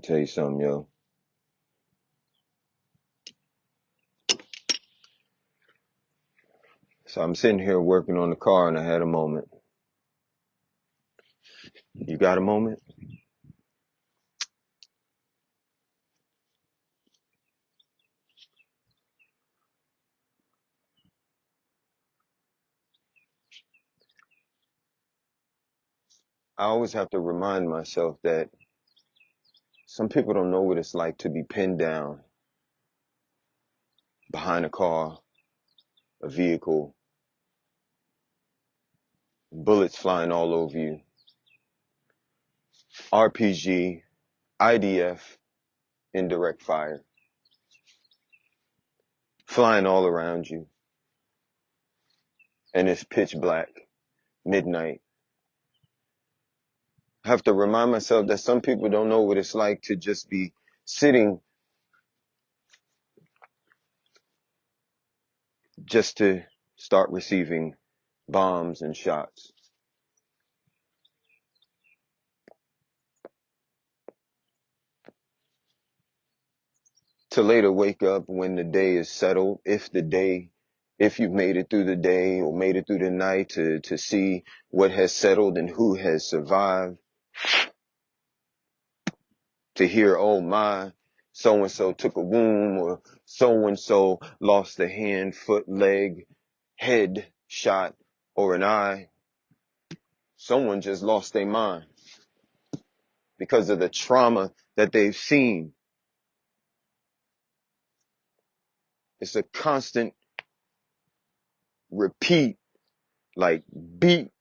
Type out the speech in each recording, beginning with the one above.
Tell you something, yo. So I'm sitting here working on the car and I had a moment. You got a moment? I always have to remind myself that some people don't know what it's like to be pinned down behind a car, a vehicle, bullets flying all over you, RPG, IDF, indirect fire, flying all around you. And it's pitch black, midnight. I have to remind myself that some people don't know what it's like to just be sitting just to start receiving bombs and shots. To later wake up when the day is settled, if you've made it through the day or made it through the night, to see what has settled and who has survived. To hear, oh my, so-and-so took a wound, or so-and-so lost a hand, foot, leg, head shot, or an eye. Someone just lost their mind because of the trauma that they've seen. It's a constant repeat, like beat,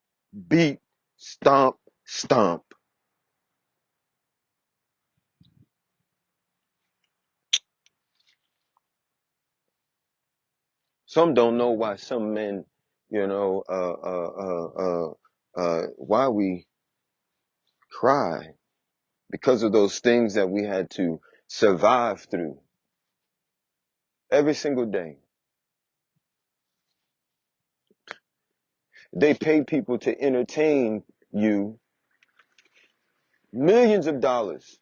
beat, stomp, stomp. Some don't know why some men, why we cry, because of those things that we had to survive through every single day. They pay people to entertain you millions of dollars.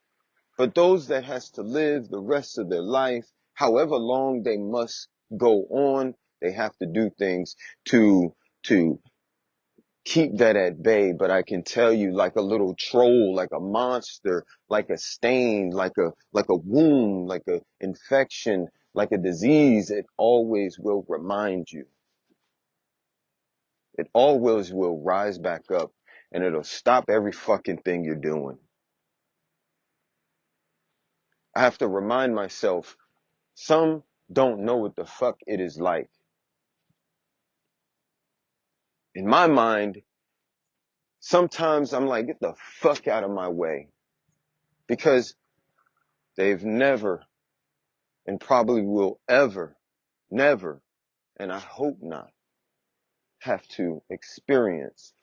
But those that has to live the rest of their life, however long they must go on, they have to do things to keep that at bay. But I can tell you, like a little troll, like a monster, like a stain, like a wound, like a infection, like a disease, it always will remind you. It always will rise back up, and it'll stop every fucking thing you're doing. I have to remind myself, some don't know what the fuck it is like. In my mind, sometimes I'm like, get the fuck out of my way. Because they've never, and probably will ever, never, and I hope not, have to experience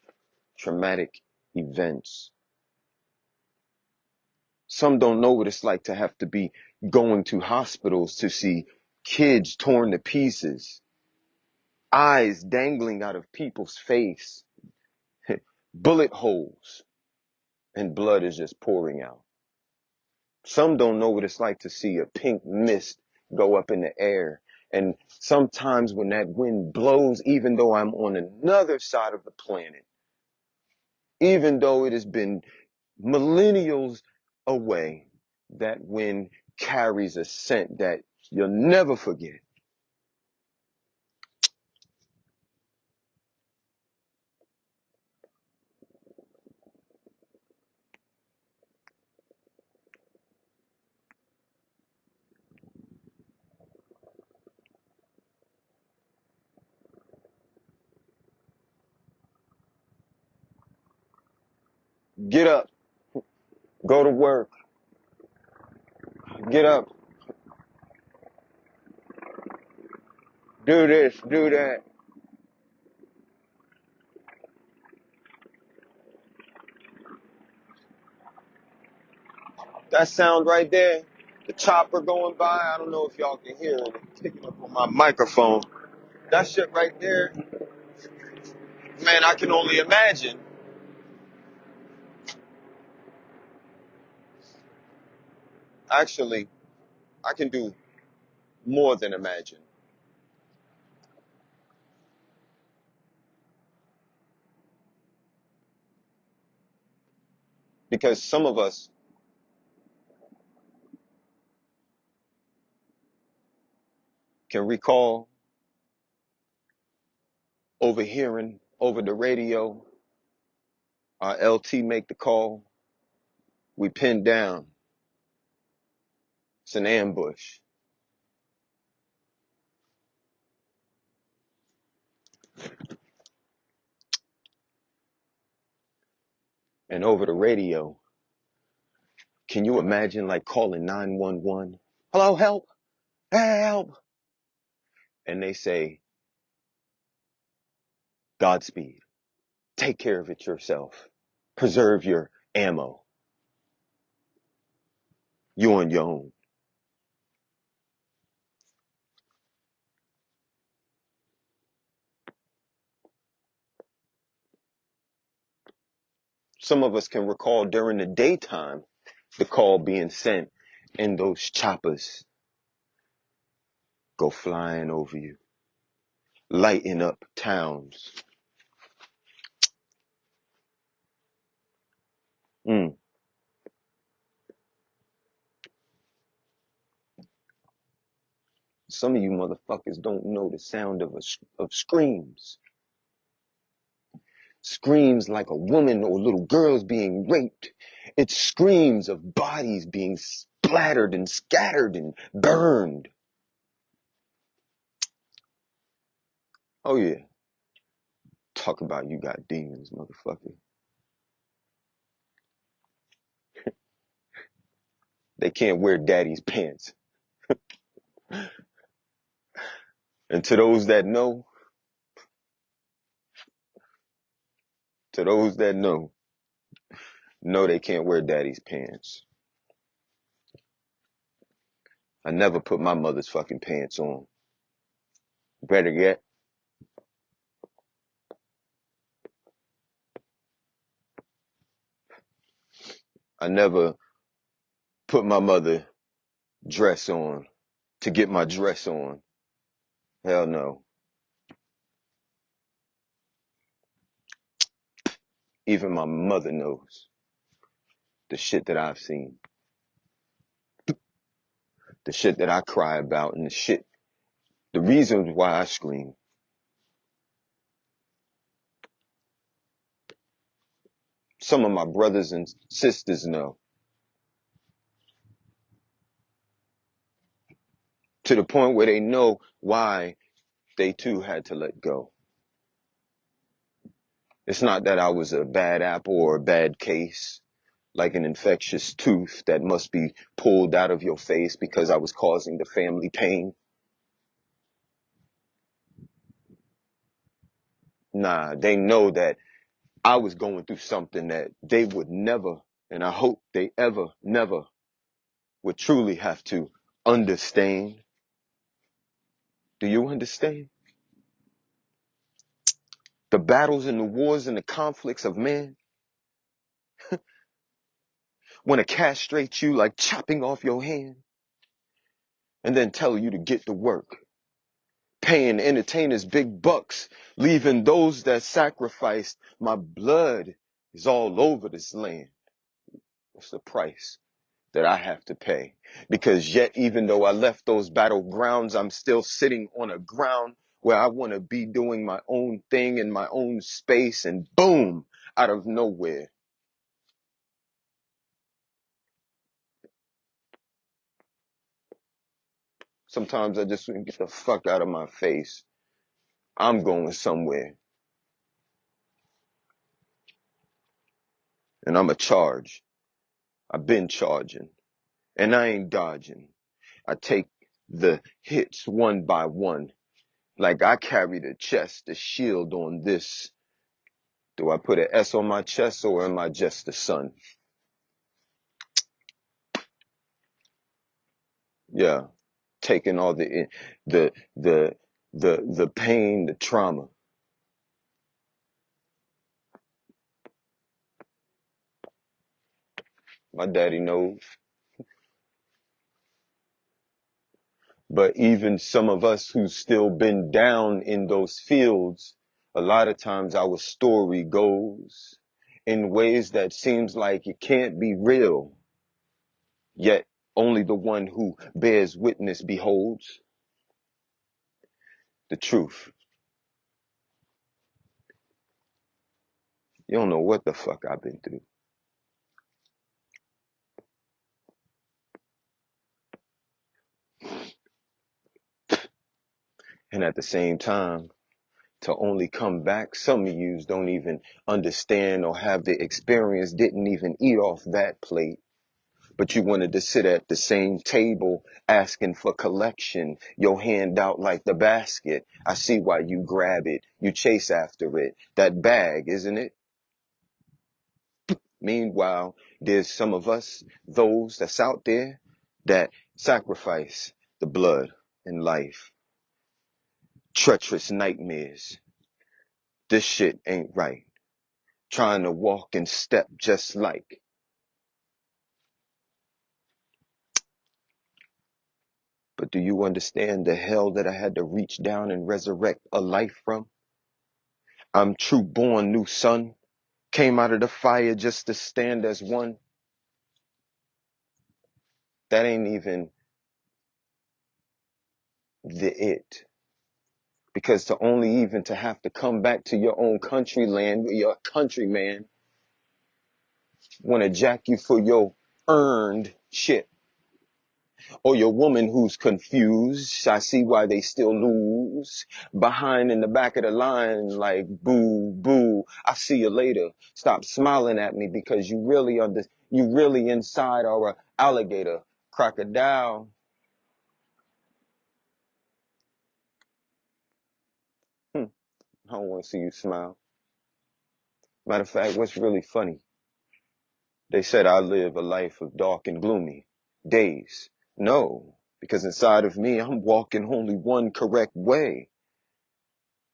traumatic events. Some don't know what it's like to have to be going to hospitals to see kids torn to pieces, eyes dangling out of people's face, bullet holes, and blood is just pouring out. Some don't know what it's like to see a pink mist go up in the air. And sometimes when that wind blows, even though I'm on another side of the planet, even though it has been millennials away, that wind carries a scent that you'll never forget. Get up, go to work, get up, do this, do that. That sound right there, the chopper going by, I don't know if y'all can hear it, it's picking up on my microphone. That shit right there, man, I can only imagine Actually, I can do more than imagine. Because some of us can recall overhearing over the radio, our LT make the call, we pin down, it's an ambush. And over the radio, can you imagine like calling 911? Hello, help, help. And they say, Godspeed, take care of it yourself. Preserve your ammo. You on your own. Some of us can recall during the daytime the call being sent and those choppers go flying over you, lighting up towns. Mm. Some of you motherfuckers don't know the sound of screams. Screams like a woman or little girls being raped. It screams of bodies being splattered and scattered and burned. Oh yeah. Talk about you got demons, motherfucker. They can't wear daddy's pants. And to those that know, no, they can't wear daddy's pants. I never put my mother's fucking pants on. Better yet, I never put my mother dress on to get my dress on. Hell no. Even my mother knows the shit that I've seen, the shit that I cry about, and the reasons why I scream. Some of my brothers and sisters know, to the point where they know why they too had to let go. It's not that I was a bad apple or a bad case, like an infectious tooth that must be pulled out of your face because I was causing the family pain. Nah, they know that I was going through something that they would never, and I hope they ever, never would truly have to understand. Do you understand? The battles and the wars and the conflicts of man want to castrate you like chopping off your hand and then tell you to get to work, paying entertainers big bucks, leaving those that sacrificed. My blood is all over this land. What's the price that I have to pay? Because yet, even though I left those battlegrounds, I'm still sitting on a ground where I want to be doing my own thing in my own space, and boom, out of nowhere. Sometimes I just want to get the fuck out of my face. I'm going somewhere and I'm a charge. I've been charging and I ain't dodging. I take the hits one by one. Like I carry the chest, the shield on this. Do I put an S on my chest or am I just the sun? Yeah. Taking all the, the, the pain, the trauma. My daddy knows. But even some of us who's still been down in those fields, a lot of times our story goes in ways that seems like it can't be real, yet only the one who bears witness beholds the truth. You don't know what the fuck I've been through. And at the same time, to only come back, some of yous don't even understand or have the experience, didn't even eat off that plate. But you wanted to sit at the same table asking for collection, your hand out like the basket. I see why you grab it, you chase after it. That bag, isn't it? Meanwhile, there's some of us, those that's out there, that sacrifice the blood and life. Treacherous nightmares. This shit ain't right. Trying to walk and step just like. But do you understand the hell that I had to reach down and resurrect a life from? I'm true born new son. Came out of the fire just to stand as one. That ain't even the it. Because to only even to have to come back to your own country land where your countryman wanna jack you for your earned shit. Or your woman who's confused, I see why they still lose. Behind in the back of the line like boo, boo, I see you later. Stop smiling at me because you really inside are a alligator, crocodile. I don't want to see you smile. Matter of fact, what's really funny? They said I live a life of dark and gloomy days. No, because inside of me, I'm walking only one correct way.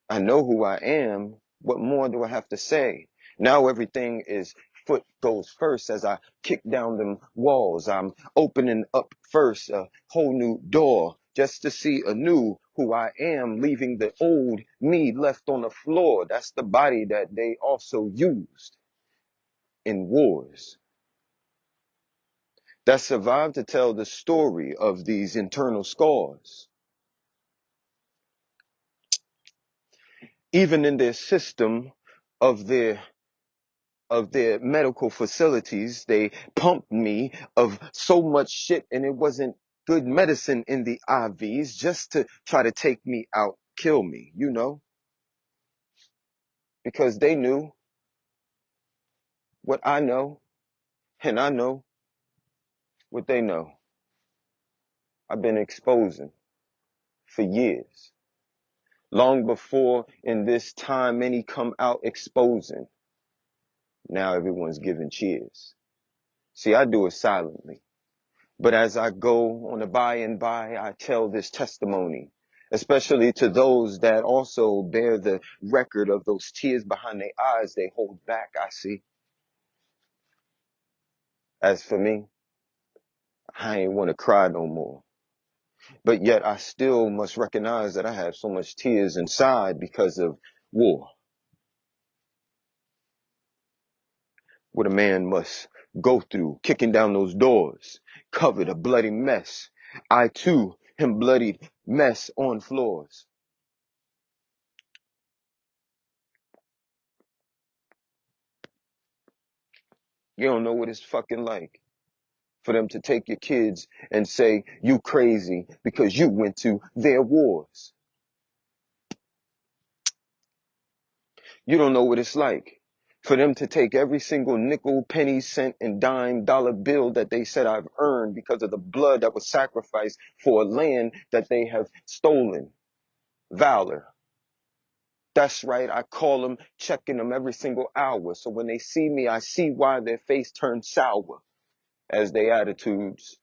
I know who I am. What more do I have to say? Now everything is foot goes first as I kick down them walls. I'm opening up first a whole new door just to see anew who I am, leaving the old me left on the floor. That's the body that they also used in wars. That survived to tell the story of these internal scars. Even in their system of their medical facilities, they pumped me of so much shit and it wasn't good medicine in the IVs just to try to take me out, kill me, because they knew what I know and I know what they know. I've been exposing for years. Long before in this time many come out exposing. Now everyone's giving cheers. See, I do it silently. But as I go on the by and by, I tell this testimony, especially to those that also bear the record of those tears behind their eyes they hold back, I see. As for me, I ain't want to cry no more. But yet I still must recognize that I have so much tears inside because of war. What a man must go through, kicking down those doors, covered a bloody mess. I too am bloodied mess on floors. You don't know what it's fucking like for them to take your kids and say you crazy because you went to their wars. You don't know what it's like for them to take every single nickel, penny, cent, and dime dollar bill that they said I've earned because of the blood that was sacrificed for a land that they have stolen. Valor. That's right. I call them, checking them every single hour. So when they see me, I see why their face turns sour as their attitudes.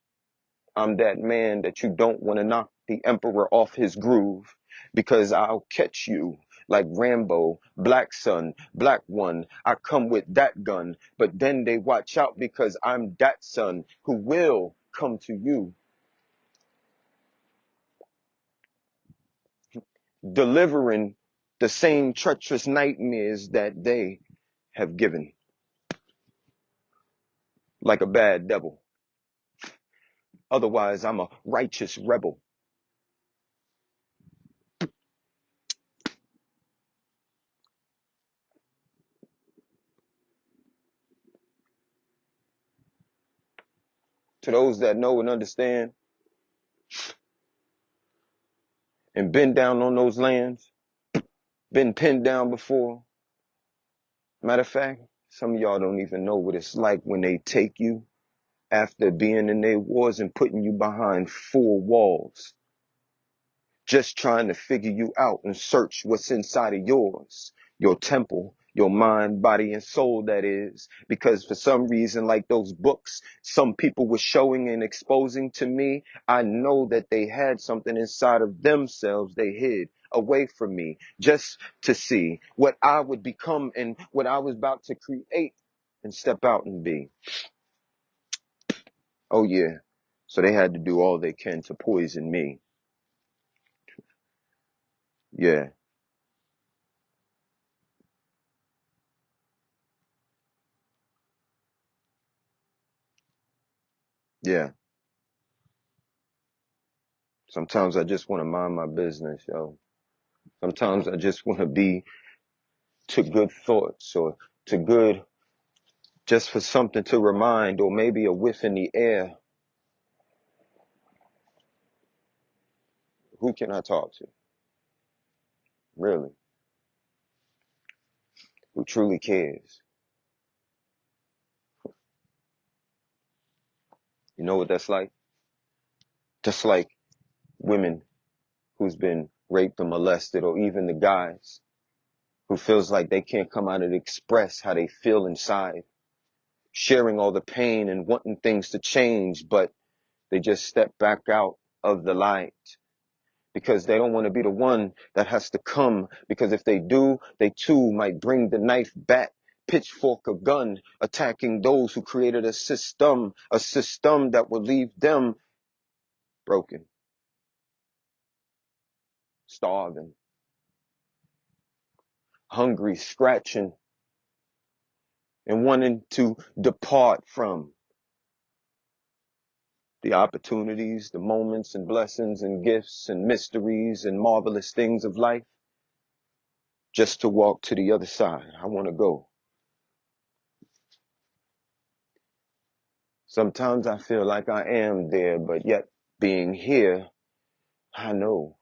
I'm that man that you don't want to knock the emperor off his groove because I'll catch you like Rambo, black son, black one. I come with that gun, but then they watch out because I'm that son who will come to you. delivering the same treacherous nightmares that they have given, like a bad devil. Otherwise, I'm a righteous rebel. To those that know and understand and been down on those lands, been pinned down before. Matter of fact, some of y'all don't even know what it's like when they take you after being in their wars and putting you behind four walls, just trying to figure you out and search what's inside of yours, your temple, your mind, body, and soul, that is. Because for some reason, like those books some people were showing and exposing to me, I know that they had something inside of themselves they hid away from me, just to see what I would become and what I was about to create and step out and be. Oh yeah. So they had to do all they can to poison me. Yeah, yeah. Sometimes I just want to mind my business, yo. Sometimes I just want to be to good thoughts or to good, just for something to remind, or maybe a whiff in the air. Who can I talk to? Really? Who truly cares? You know what that's like? Just like women who's been raped or molested, or even the guys who feels like they can't come out and express how they feel inside, sharing all the pain and wanting things to change, but they just step back out of the light because they don't want to be the one that has to come. Because if they do, they too might bring the knife, bat, pitchfork, or gun, attacking those who created a system that will leave them broken, starving, hungry, scratching, and wanting to depart from the opportunities, the moments and blessings and gifts and mysteries and marvelous things of life, just to walk to the other side. I want to go. Sometimes I feel like I am there, but yet being here, I know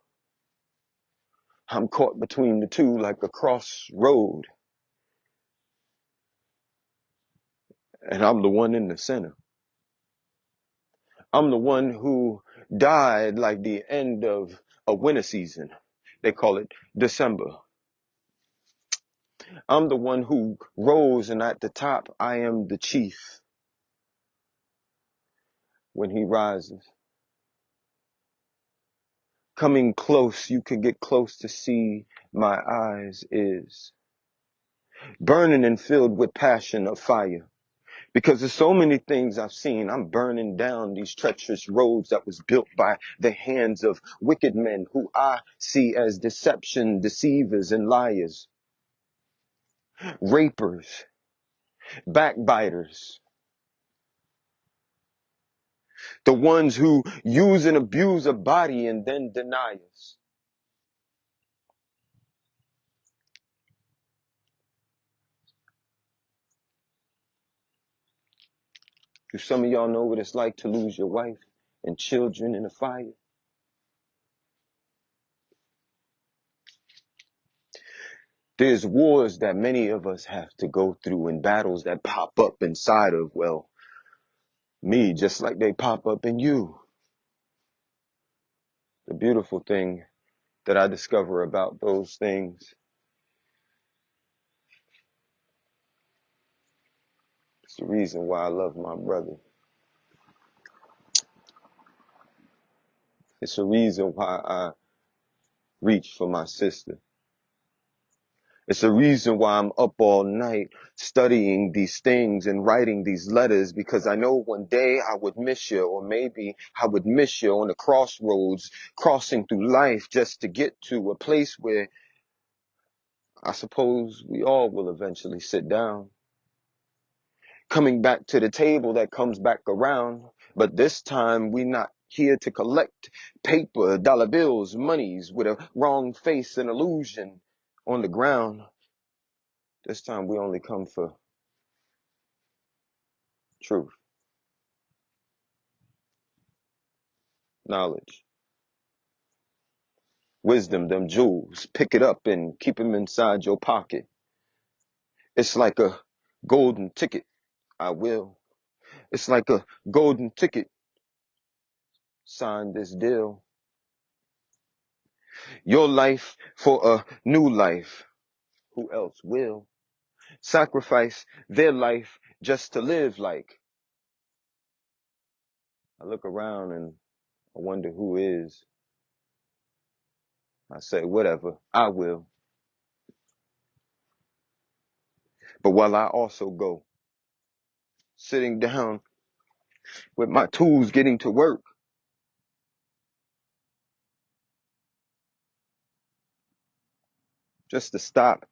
I'm caught between the two like a crossroad, and I'm the one in the center. I'm the one who died like the end of a winter season. They call it December. I'm the one who rose, and at the top, I am the chief. When he rises, coming close, you can get close to see my eyes is burning and filled with passion of fire. Because there's so many things I've seen. I'm burning down these treacherous roads that was built by the hands of wicked men who I see as deception, deceivers, and liars, rapers, backbiters, the ones who use and abuse a body and then deny us. Do some of y'all know what it's like to lose your wife and children in a fire? There's wars that many of us have to go through, and battles that pop up inside of, well, me, just like they pop up in you. The beautiful thing that I discover about those things is the reason why I love my brother. It's the reason why I reach for my sister. It's the reason why I'm up all night studying these things and writing these letters, because I know one day I would miss you, or maybe I would miss you on the crossroads, crossing through life just to get to a place where I suppose we all will eventually sit down, coming back to the table that comes back around. But this time we not here to collect paper, dollar bills, monies with a wrong face and illusion on the ground. This time we only come for truth, knowledge, wisdom, them jewels. Pick it up and keep them inside your pocket. It's like a golden ticket. I will. It's like a golden ticket. Sign this deal. Your life for a new life. Who else will sacrifice their life just to live like? I look around and I wonder who is. I say, whatever, I will. But while I also go, sitting down with my tools, getting to work, just to stop,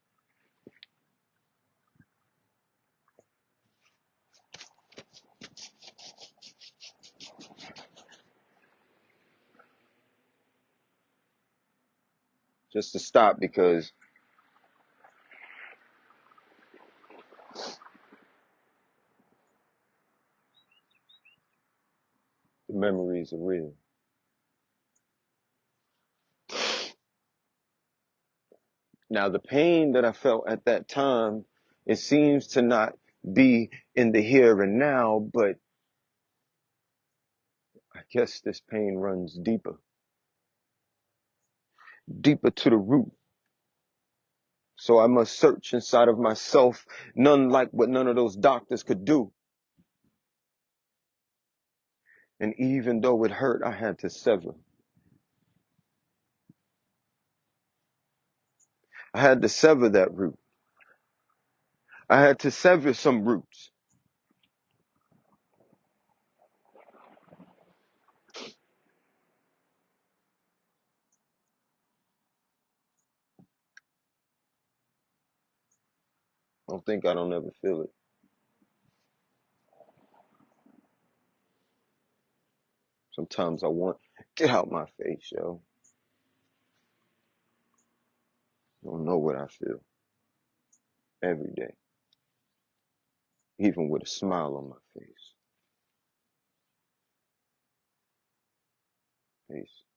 because the memories are real. Now, the pain that I felt at that time, it seems to not be in the here and now, but I guess this pain runs deeper, deeper to the root. So I must search inside of myself, none like what none of those doctors could do. And even though it hurt, I had to sever. I had to sever that root. I had to sever some roots. Don't think I don't ever feel it. Sometimes I want, get out my face, yo. You don't know what I feel every day, even with a smile on my face. Peace.